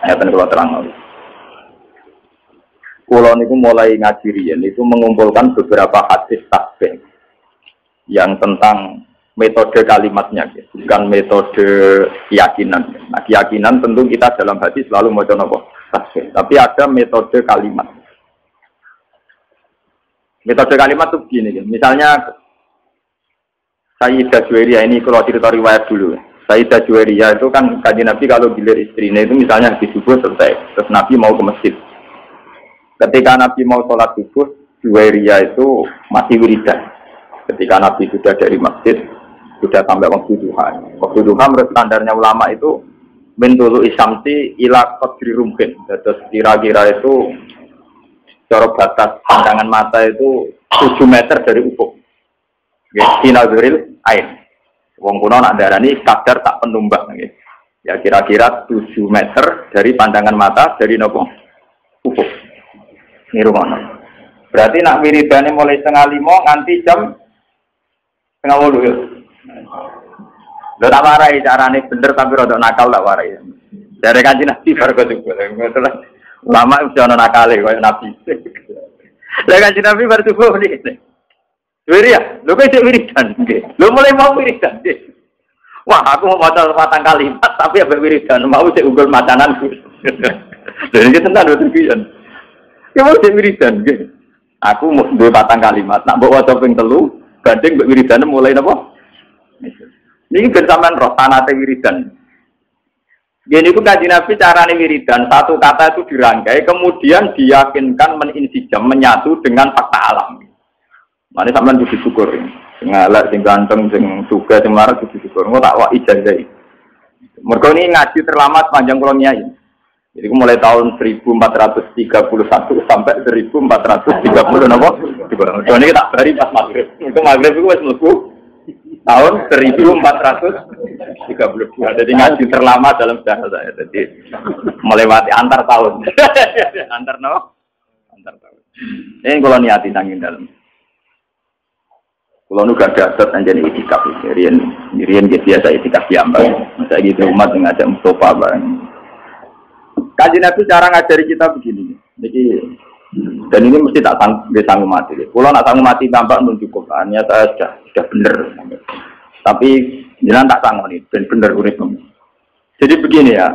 Nyata kalau terang. Kulo niku mulai ngaji riyen itu mengumpulkan beberapa hadis tasbih yang tentang metode kalimatnya, bukan metode keyakinan. Nah, keyakinan tentu kita dalam hadis selalu mau nopo tasbih, tapi ada metode kalimat. Metode kalimat itu begini, misalnya Sayyidah Juwairiyah ini kalau cerita riwayat dulu. Sayyidah Juwairiyah itu kan kaji Nabi kalau gilir istrinya itu misalnya di subuh selesai, terus Nabi mau ke masjid. Ketika Nabi mau sholat subuh, Juwairiyah itu masih wiridan. Ketika Nabi sudah dari masjid, sudah sampai waktu duha. Waktu duha menurut standarnya ulama itu bentulu isamti ila qadri rumhin. Terus kira-kira itu cara batas pandangan mata itu 7 meter dari ufuk. Sinazuril ain. Wong kuno nak darani kadar tak penumbak. Ya kira-kira 7 meter dari pandangan mata dari nopo ufuk. Nirumono. Berarti nak wiridane mulai 4:30 nganti jam 4:30 ya. Lho tak warai carane bener tapi rada nakal tak warai. Dari Kanjeng Nabi bar kok juga. Lama wis ana nakale koyo Nabi. Lah Kanjeng Nabi bar subuh niki. Wiria, lho kok cek wiridan nggih. Lho mulai mau wiridan nggih. Wah, aku mau maca 4 kalimat tapi ambek wiridan mau cek unggul macananku. Lha iki tenan lho tenan. Ya mau cek wiridan nggih. Aku mau duwe 4 kalimat, nak mbok waca ping 3, banding mbek wiridane mulai napa? Niki ben sampean roh sanate wiridan. Gini ku Kanjeng Nabi carane wiridan, satu kata itu dirangkai kemudian diyakinkan meninsijam menyatu dengan fakta alam. Mane sampean kudu syukur. Sing elek, sing ganteng, sing sugih, sing marah kudu syukur. Engko tak wak ijazah. Mergo ini ngaji terlama sepanjang kula nyai. Jadi mulai tahun 1431 sampai 1430 napa? Coba ini tak bari pas maghrib. Itu maghrib itu wis mlebu tahun 1432. Jadi ngaji terlama dalam sejarah saya. Jadi melewati antar tahun. Antar napa? Antar tahun. Ini kalau niati nanging dalam. Kalau nu gak ada adat anjani itikaf. Rian biasa itikaf diambang. Masa gitu umat ngajak Mustafa bareng. Kanjeng Nabi cara ngajari kita begini. Dan ini mesti tak sanggup mati. Kalau nak sanggup mati tampak pun cukup. Hanya saya sudah benar. Tapi jangan tak sanggup nih. Benar urip. Jadi begini ya.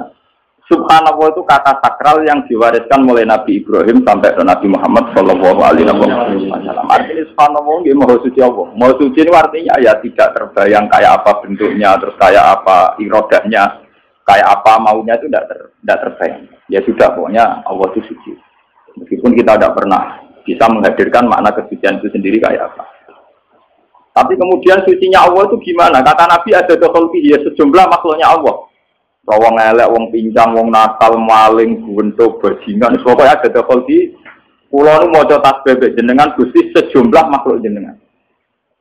Subhanallah itu kata sakral yang diwariskan mulai Nabi Ibrahim sampai ke Nabi Muhammad Shallallahu Alaihi Wasallam. Artinya Subhanallah ini maha suci Allah. Maha suci ini artinya ya tidak terbayang kayak apa bentuknya, terus kayak apa irodahnya, kayak apa maunya itu tidak terbayang. Ya sudah pokoknya Allah itu suci. Meskipun kita tidak pernah bisa menghadirkan makna kesucian itu sendiri kayak apa. Tapi kemudian sucinya Allah itu gimana? Kata Nabi ada dokholki ya sejumlah makhluknya Allah. Wong elek, wong pincang, wong nakal, maling, guntuk, bajingan. Pokoknya ada dokholki. Kulo nu maca tasbih jenengan Gusti sejumlah makhluk jenengan.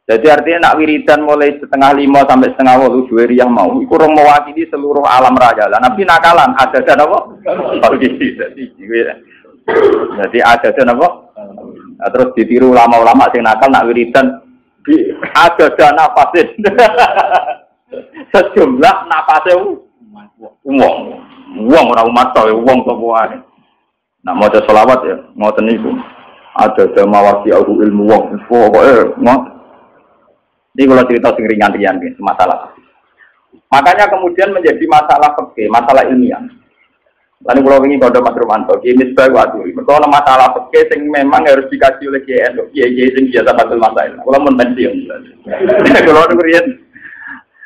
Jadi artinya nak wiridan mulai 4:30 sampai 4:30 Juwairiyah mau. Iku ora mewakili seluruh alam raya. Lah Nabi nakalan ada apa? Jadi ada apa? Nah, terus ditiru ulama-ulama sing nakal nak wiridan ada nafasin. Sejumlah nafase wong ora umat to wong sapa wae. Nak maca selawat ya ngoten niku. Ada mawasi ilmu wong pokoke ngoten. Ini kalau cerita sing ringan-ringan masalah. Makanya kemudian menjadi masalah fikih, masalah ilmiah. Lalu kalau ingin kode Mas Romanto, ini sebagai waktu. Kalau masalah fikih yang memang harus dikaji oleh KN, kiai yang biasa batul masalah. Kalau menpensiun, kalau kemudian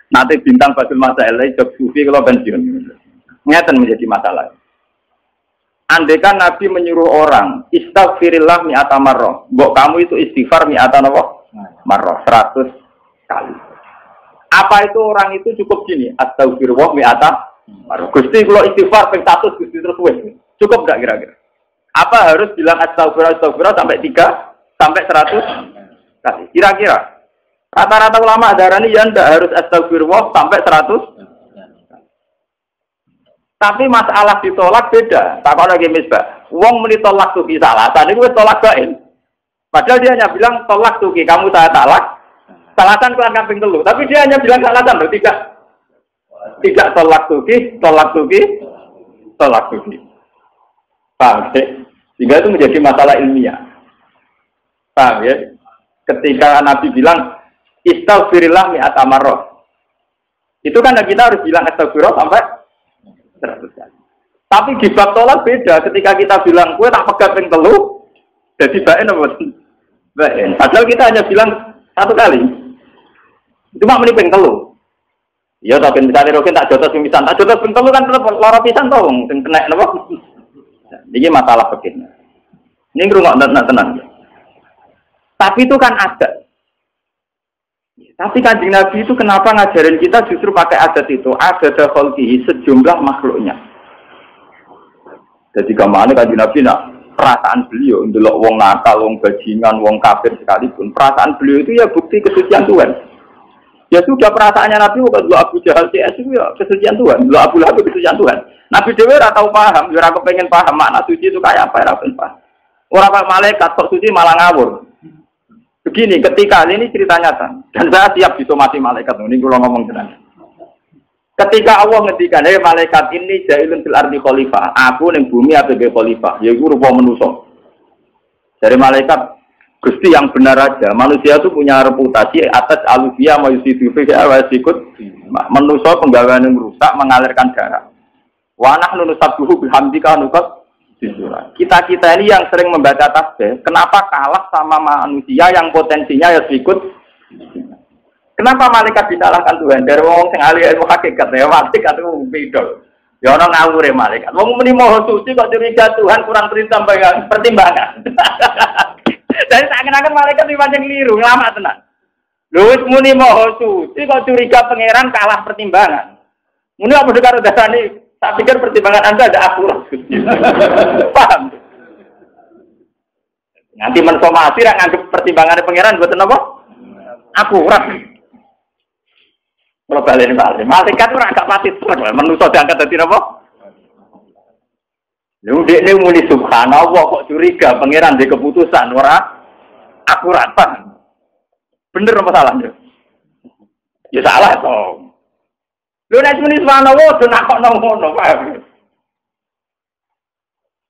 nanti bintang batul masalah, job sufi kalau pensiun, ngeten menjadi masalah. Andaikan Nabi menyuruh orang istighfirillah mi'ata marrah, mbok kamu itu istighfar mi'ata marrah 100 kali. Apa itu orang itu cukup gini? Astagfirullah mi'ata marrah. Gusti kalau istighfar ping 100 Gusti terus wis. Cukup enggak kira-kira? Apa harus bilang astagfirullah sampai 3 sampai 100 kali? Kira-kira. Rata-rata ulama darani ya ndak harus astagfirullah sampai 100. Tapi masalah ditolak beda. Takon lagi misbah. Wong muni tolak tuki salah, tadi wis tolak bain. Padahal dia hanya bilang tolak tuki, kamu saya talak. Salatan kelan kamping telu, tapi dia hanya bilang salatan loh, tidak tolak tuki, tolak uji. Paham ya? Sehingga itu menjadi masalah ilmiah. Paham ya? Ketika Nabi bilang istaghfirillah mi'ata marrah. Itu kan kita harus bilang astagfirullah sampai 100 kali. Tapi di bab tolak beda. Ketika kita bilang gue tak pegat ping telu, jadi bain apa? Bain. Padahal kita hanya bilang 1 kali. Cuma meni ping telu. Ya tapi misalnya rokin tak jotos pimisan, tak jotos ping telu kan tetep lara pisan to wong sing kena napa. Iki masalah begini. Ini ngrungokno tenan. Tapi itu kan adat. Tapi Kanjeng Nabi itu kenapa ngajarin kita justru pakai adat itu? Adat khalqihi sejumlah makhluknya. Jadi kemana Kanjeng Nabi nak perasaan beliau ndelok wong nakal, wong bajingan, wong kafir sekalipun, perasaan beliau itu ya bukti kesucian Tuhan. Ya sudah perasaannya Nabi bukan dulu Abu Jahal CS itu ya kesucian Tuhan, dulu Abu Lahab kesucian Tuhan. Nabi Dewi ora tahu paham, ora kepengen paham makna suci itu kayak apa, ora pengen paham. Orang malaikat kok suci malah ngawur. Begini, ketika ini cerita nyata, dan saya siap disomasi malaikat, ini kalau ngomong tenang. Ketika Allah ngendikan, malaikat ini jailun fil ardi khalifah, aku ning bumi sebagai khalifah, yaitu rupa manusia. Dari malaikat Gusti yang benar aja, manusia itu punya reputasi atas alufia mayusidu fiha wa sikut. Manusia penggawean yang rusak mengalirkan darah. Wa nahnu nusabbihu bihamdika nuqat bisura. Kita ini yang sering membaca tasbih, kenapa kalah sama manusia yang potensinya ya sikut? Kenapa malaikat disalahkan Tuhan? Dari wong sing ahli ilmu hakikat ya malaikat itu beda. Ya ana ngawure malaikat. Wong muni maha suci kok curiga Tuhan kurang pertimbangan. Dari seakan-akan malaikat itu macam keliru, lama tenang. Lho wis muni maha suci kok curiga pangeran kalah pertimbangan. Muni apa dekaro dasane? Tak pikir pertimbangan Anda ada akurat. Paham? Nanti mensomasi rak nganggep pertimbangan pangeran mboten apa? Akurat. Kalau balik malaikat itu agak pati terus, manusia diangkat dadi apa? Lu dekne muni subhanallah kok curiga pangeran di keputusan ora akurat, Pak. Bener apa salahnya? Ya salah toh. Lu nek muni subhanallah do nakokno ngono, Pak.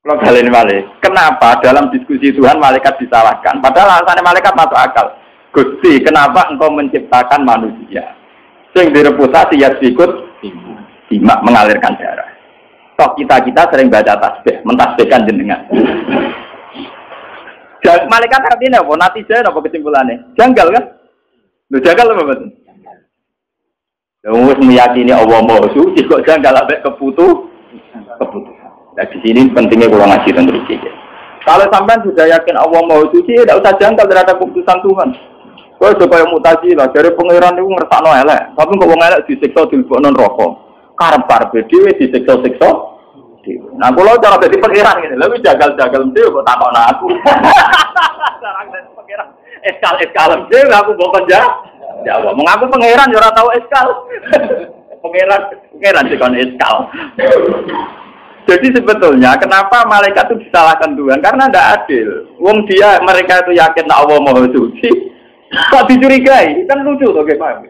Kalau kalian balik, kenapa dalam diskusi Tuhan malaikat disalahkan? Padahal alasannya malaikat masuk akal. Gusti, kenapa engkau menciptakan manusia? Sing direputasi ya sikut simak mengalirkan darah. Toh kita sering baca tasbih, mentasbihkan jenengan. Malaikat artinya apa? Natijah apa kesimpulannya? Janggal kan? Lu janggal apa betul? Lu meyakini Allah Maha Suci kok janggal sampai keputusan. Nah di sini pentingnya kalau ngaji tentang rezeki. Kalau sampean sudah yakin Allah Maha Suci, tidak usah janggal terhadap keputusan Tuhan. Kau supaya mutasi lah dari pangeran itu ngersakno elek, tapi kok wong elek disiksa dilebokno neraka. Karep-karepe dhewe disiksa-siksa. Nah, kalau cara jadi pangeran gitu, lebih jagal-jagal mesti kok takokno aku. Cara jadi pangeran, eskal mesti aku bokon Jawa. Mengaku pangeran yo ora tau eskal. Pangeran dikon eskal. Jadi sebetulnya kenapa malaikat itu disalahkan Tuhan? Karena tidak adil. Wong mereka itu yakin Allah Maha Suci. Kok dicurigai? Kan lucu tuh gimana?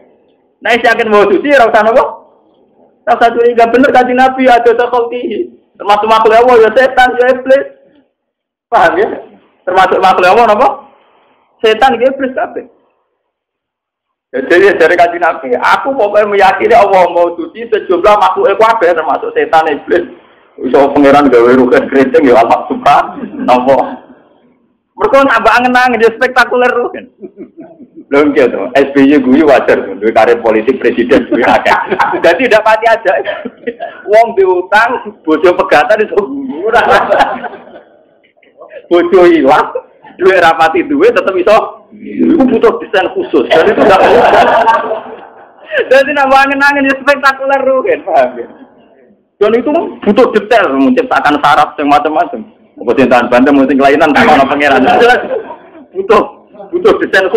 Nah, yakin Maha Suci ora usah napa? Ora usah curiga bener Kanjeng Nabi ada takhalqi. Termasuk makhluk Allah ya setan ya iblis. Paham ya? Termasuk makhluk Allah napa? Setan ya iblis kabeh. Jadi dari Kanjeng Nabi, aku pokoknya meyakini Allah Maha Suci sejumlah makhluk kabeh termasuk setan iblis. Iso pangeran gawe rugen keriting ya Allah subhanahu. Mereka nambah angen-angen dia spektakuler rugen. Belum gitu. SBY guyu wajar tuh, karir politik presiden guyu akeh. Jadi tidak pati aja. Wong diutang, bojo pegatan itu murah. Bojo hilang, duit rapati duit tetap iso. Itu butuh desain khusus. Dan itu enggak mudah. Jadi nambah angen-angen dia spektakuler rugen, paham ya? Dan itu butuh detail menciptakan saraf yang macam-macam. Kecintaan Banten mungkin kelainan sama pangeran. Butuh desain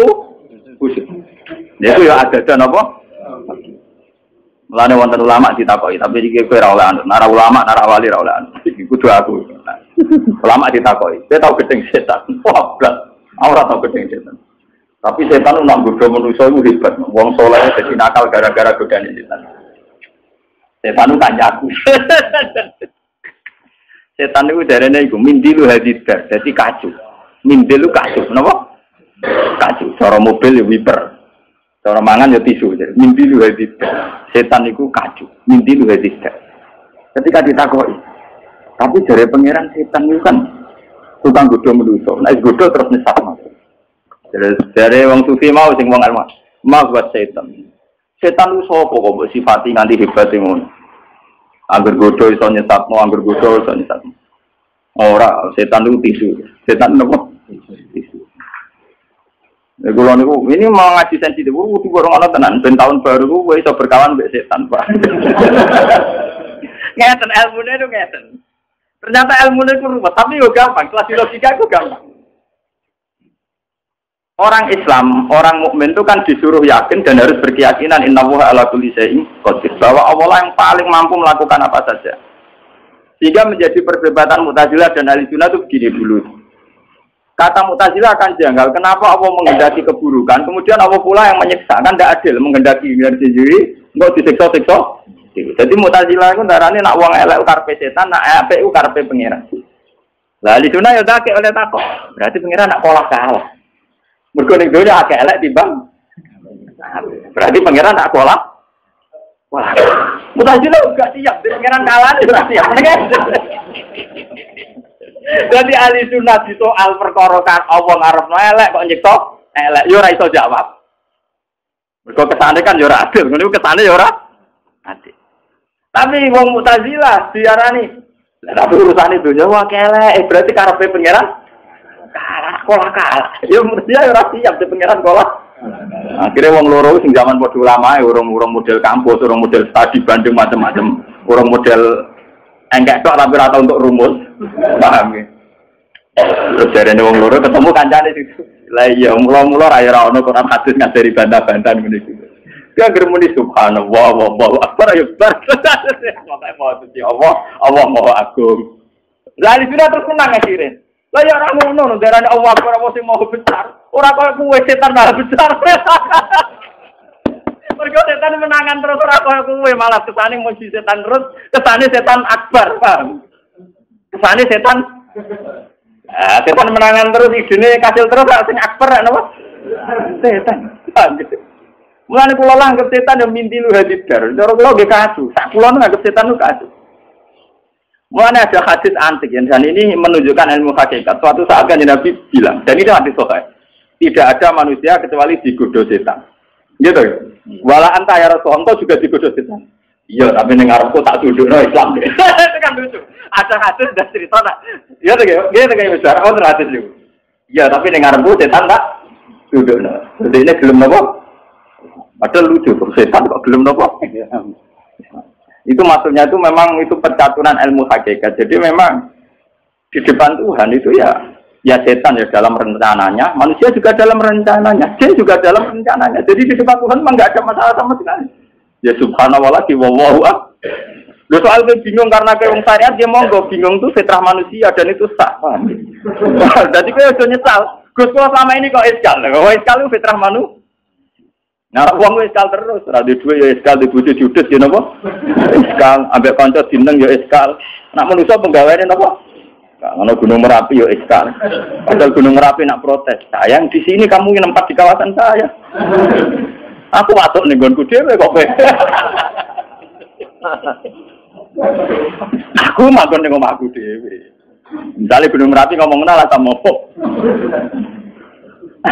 khusus. Itu ya ada dan apa? Mulane wonten ulama ditakoki, tapi iki kowe ora oleh anu. Nara ulama, nara wali ora oleh anu. Iki kudu aku. Ulama ditakoki, "Kowe tau gedeng setan?" Wah, blas. Ora tau gedeng setan. Tapi setan nak godho manusa iku hebat. Wong saleh dadi nakal gara-gara godane setan. Setan kan jago. Setan itu darahnya itu mindilu hadidar, jadi kacu. Mindilu kacu, kenapa? Kacu. Cara mobil ya wiper, cara mangan ya tisu. Mindilu hadidar, setan itu kacu. Mindilu hadidar. Ketika ditakoi, tapi dari pangeran setan itu kan tukang godo menuso. Nah, godo terus nyesat mas. Dari wong sufi mau sing wong alma, mau buat setan. Setan itu sopo kok sifati nganti hebat ngono. Angger godo iso nyesatno, angger godo iso nyesatno. Ora, setan itu tisu. Setan nopo? Tisu. Kula niku ini mau ngaji sensitif, kudu gorong ana tenan. Ben tahun baru ku iso berkawan mbek setan, Pak. Ngeten ilmune itu ngeten. Ternyata ilmune itu ruwet, tapi yo gampang, kelas logika itu gampang. Orang Islam, orang mukmin itu kan disuruh yakin dan harus berkeyakinan innallaha ala kulli syai'in qadir, bahwa Allah yang paling mampu melakukan apa saja. Sehingga menjadi perdebatan Mu'tazilah dan Ahlussunnah itu begini dulu. Kata Mu'tazilah akan janggal, kenapa Allah menghendaki keburukan, kemudian Allah pula yang menyiksa, kan tidak adil menghendaki dari sendiri, enggak disiksa-siksa. Jadi Mu'tazilah itu darahnya nak wong elek karepe setan, nak apik karepe pangeran. Lah Ahlussunnah ya tak oleh takok, berarti pangeran nak kalah. Mergo ning donya akeh elek timbang. Berarti pangeran tak kolak. Wah. Mu'tazilah gak siap, pangeran kalah ora siap. Jadi Ahlussunnah di soal perkara kan Allah ngarepno elek kok nyiksa elek yo ora iso jawab. Mergo kesane kan yo ora adil, ngene kesane yo ora adil. Tapi wong Mu'tazilah diarani lha urusane donya wae elek, berarti karepe pangeran kalah. Ya mesti ora siap di pangeran kalah. Akhirnya wong loro sing zaman padha ulama urung model kampus, urung model studi banding macam-macam, urung model engkek tok tapi ora tau untuk rumus. Paham ya? Terus jarene wong loro ketemu kancane situ. Lah iya mula-mula ra ora ono Quran hadis ngajari bantah-bantahan ngene iki. Dia germuni subhanallah wallahu akbar ya bar. Pokoke mau suci Allah mau agung. Lah sudah terus senang akhirnya. Lah ya ora ngono ndarane Allah ora mesti mau besar. Ora koyo kuwe setan malah besar. Mergo setan menangan terus ora koyo kuwe malah kesane muji setan terus, kesane setan akbar, paham? Kesane setan setan menangan terus idene kasil terus sing akbar napa? Setan. Mulane kula langgep setan yo mintilu hadidar. Cara kula nggih kasu. Sak kula nganggep setan ku kasu. Mulanya ada hadis antik dan ini menunjukkan ilmu hakikat. Suatu saat kan Nabi bilang, dan ini hadis sahih, tidak ada manusia kecuali digoda setan. Gitu ya? Wala anta ya Rasulullah juga digoda setan. Iya, tapi nengarku tak dudukno Islam. Itu kan lucu. Ada hadis dan cerita nak. Iya tuh ya, kayak besar. Oh hadis juga. Iya, tapi nengarku setan tak dudukno. Jadi ini gelem nopo? Padahal lucu tuh setan kok gelem nopo? Itu maksudnya itu memang itu percaturan ilmu hakikat. Jadi memang di depan Tuhan itu ya setan ya dalam rencananya, manusia juga dalam rencananya, jin juga dalam rencananya. Jadi di depan Tuhan memang nggak ada masalah sama sekali. Ya subhanallah lagi wallahu akbar. Lo soal bingung karena kayak wong syariat dia monggo bingung tuh fitrah manusia dan itu sah. Jadi kau udah nyesal. Gus kalau selama ini kok iskal, itu fitrah manusia. Nah, uang iskal terus, radio dua ya iskal, dibujuk judes ya nopo, iskal, ambek konco dineng ya iskal. Nak manusia penggawean nopo, kalau Gunung Merapi ya iskal. Padahal Gunung Merapi nak protes, sayang di sini kamu yang nempat di kawasan saya. Aku masuk nih gonku dewe kok. Aku makan nih ngomong aku dewe. Misalnya Gunung Merapi ngomong lah sama apa?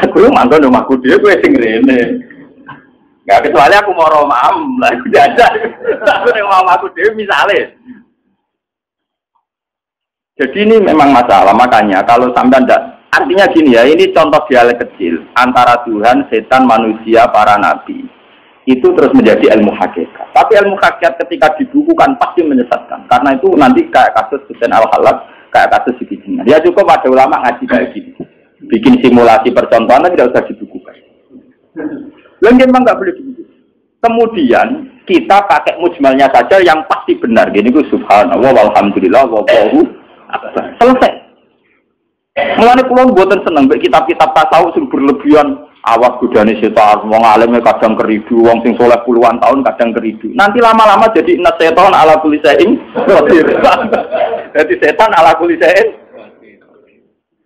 Aku makan nih ngomong aku dewe sing rene. Nggak kecuali aku mau romam lah aja. Aku ngomong aku dewe misalnya. Jadi ini memang masalah, makanya kalau sampai tidak, artinya gini ya, ini contoh dialek kecil antara Tuhan, setan, manusia, para nabi. Itu terus menjadi ilmu hakikat. Tapi ilmu hakikat ketika dibukukan pasti menyesatkan. Karena itu nanti kayak kasus Husain Al-Khalaf, kayak kasus Siddiq. Ya cukup ada ulama ngaji kayak gini. Bikin simulasi percontohan tidak usah dibukukan. Lalu memang nggak boleh dibukukan. Kemudian kita pakai mujmalnya saja yang pasti benar. Gini gue subhanallah, walhamdulillah, wallahu akbar. Selesai. Mulane kula mboten seneng mek kitab-kitab tasawuf sing berlebihan, awas godane setan, wong alim kadang keridu, wong sing saleh puluhan tahun kadang keridu. Nanti lama-lama jadi inna setan ala kulli syai'in qadir. Jadi setan ala kulli syai'in.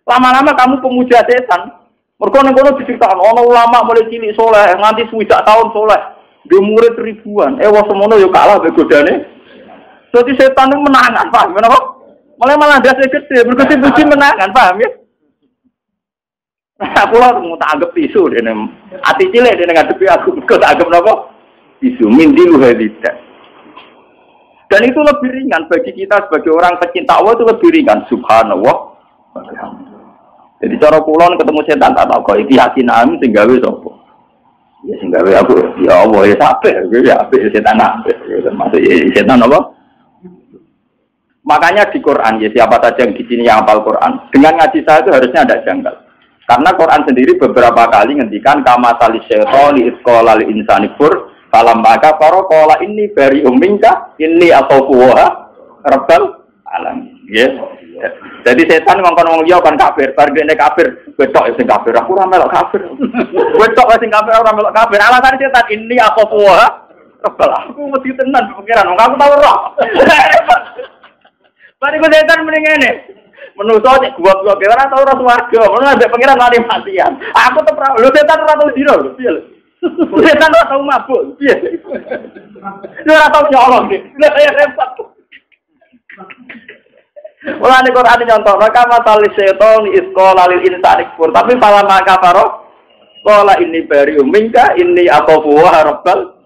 Lama-lama kamu pemuja setan. Mergo ning kono diceritakno ana ulama mulai cilik soleh nganti 20 tahun soleh. Dia murid ribuan. Wah semono yo kalah mbek godane. Dadi setan itu menangan, paham menapa? Malah ndase gede, mergo dipuji menangan, paham ya? Aku lah mau tak anggap isu dene. Ati cilik dene ngadepi aku kok tak anggap napa? Isu mindilu hadita. Dan itu lebih ringan bagi kita sebagai orang pecinta Allah itu lebih ringan. Subhanallah. Jadi cara kulon ketemu setan tak tahu kok iki yakin amin sing gawe sapa. Ya sing gawe aku ya Allah ya sampe ya apik setan apik. Termasuk setan apa? Makanya di Quran ya siapa saja yang di sini yang hafal Quran dengan ngaji saya itu harusnya ada janggal. Karena Quran sendiri beberapa kali ngendikan kama salis syaitani isqala lil insani fur falam maka qala inni bari'um minka inni aquwa rabbal alamin. Yes. Jadi setan ngongkon wong liya kan kafir, bar dene kafir, wetok sing kafir, aku ora melok kafir. Wetok sing kafir ora melok kafir. Alasan setan inni aquwa rabbal aku mesti tenan pikiran, aku tau ora. Bari ku setan mending ngene. Menuso cek gua ora tau ora swarga, ngono ambek pangeran mati matian. Aku tetep lho setan ora tau dino lho, piye lho. Setan ora tau mabuk, piye. Ora tau nyolong iki. Lah ya repot. Ora nek Quran nyontok, maka matalis setan isqala lil insani pun, tapi fala maka faro qala inni bari'um minka inni aquwa rabbal